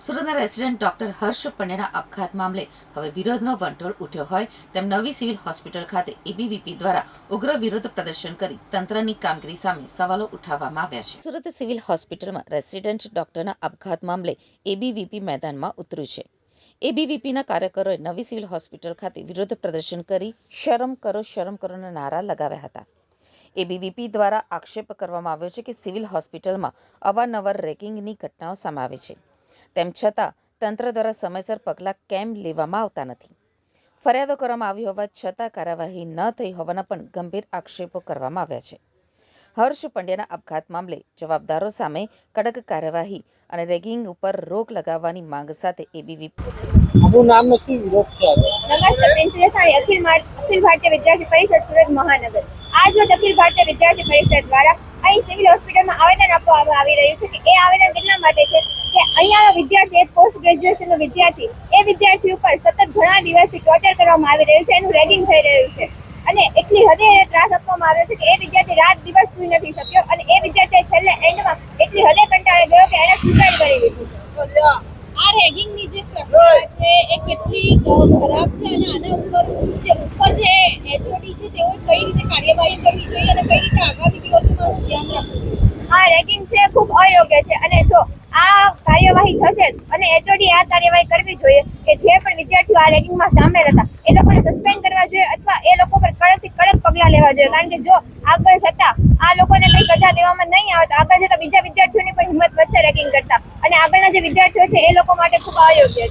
સુરતના resident doctor હર્ષ પંડ્યાના આપઘાત મામલે હવે વિરોધનો વંટોળ ઉઠ્યો હોય તેમ નવી સિવિલ હોસ્પિટલ ખાતે એબીવીપી દ્વારા ઉગ્ર વિરોધ પ્રદર્શન કરી તંત્રની કામગીરી સામે સવાલો ઉઠાવવામાં આવ્યા છે. સુરત સિવિલ હોસ્પિટલમાં રેસિડેન્ટ ડોક્ટરના આપઘાત મામલે એબીવીપી મેદાનમાં ઉતર્યું છે. એબીવીપીના કાર્યકરોએ નવી સિવિલ હોસ્પિટલ ખાતે વિરોધ પ્રદર્શન કરી શરમ કરોના નારા લગાવ્યા હતા. એબીવીપી દ્વારા આક્ષેપ કરવામાં આવ્યો છે કે સિવિલ હોસ્પિટલમાં અવારનવાર રેગિંગની ઘટનાઓ સામે આવે છે. તેમ છતાં તંત્ર દ્વારા સમયસર પગલાં કેમ લેવામાં આવતા નથી. ફરિયાદો કરવામાં આવી હોવા છતાં કાર્યવાહી ન થઈ હોવાના પણ ગંભીર આક્ષેપો કરવામાં આવ્યા છે. હર્ષ પંડ્યાના આપઘાત મામલે જવાબદારો સામે કડક કાર્યવાહી અને રેગિંગ ઉપર રોક લગાવવાની માંગ સાથે એબીવીપી નમસ્તે, પ્રિન્સિપલ સાહેબ, અખિલ ભારતીય વિદ્યાર્થી પરિષદ સુરત મહાનગર. આજ રોજ અખિલ ભારતીય વિદ્યાર્થી પરિષદ દ્વારા અહીં સિવિલ હોસ્પિટલમાં આવેદન આપવામાં આવી રહ્યું છે કે એ આવેદન કેટલા માટે છે કે અહીંયાનો વિદ્યાર્થી, એક પોસ્ટ ગ્રેજ્યુએશનનો વિદ્યાર્થી, એ વિદ્યાર્થી ઉપર સતત ઘણા દિવસથી ટોર્ચર કરવામાં આવી રહ્યું છે, એનું રેગિંગ થઈ રહ્યું છે અને એટલી હદે એને ત્રાસ આપવામાં આવ્યો છે કે એ વિદ્યાર્થી રાત દિવસ સૂઈ નથી શક્યો અને એ વિદ્યાર્થીએ છેલ્લે એન્ડમાં એટલી હદે કંટાળી ગયો કે એને સુસાઇડ કરી લીધું છે. આ રેગિંગની જે પ્રક્રિયા છે એ કેટલી ખરાબ છે અને આના ઉપર જે એચઓડી છે તેઓ કઈ રીતે કાર્યવાહી કરવી જોઈએ અને કઈ રીતે આગામી દિવસોમાં ધ્યાન રાખવું જોઈએ? આ રેગિંગ છે ખૂબ અયોગ્ય છે અને જો આ કાર્યવાહી થશે અને એચઓડી આ કાર્યવાહી કરવી જોઈએ કે જે પણ વિદ્યાર્થીઓ આ રેગિંગમાં સામેલ હતા એ લોકોને સસ્પેન્ડ કરવા જોઈએ અથવા એ લોકો પર કડકથી કડક પગલાં લેવા જોઈએ. કારણ કે જો આગળ જતા આ લોકોને કઈ સજા દેવામાં નહીં આવે તો આગળ જતા બીજા વિદ્યાર્થીઓની પણ હિંમત વધશે રેગિંગ કરતા અને આગળના જે વિદ્યાર્થીઓ છે એ લોકો માટે ખૂબ અયોગ્ય છે.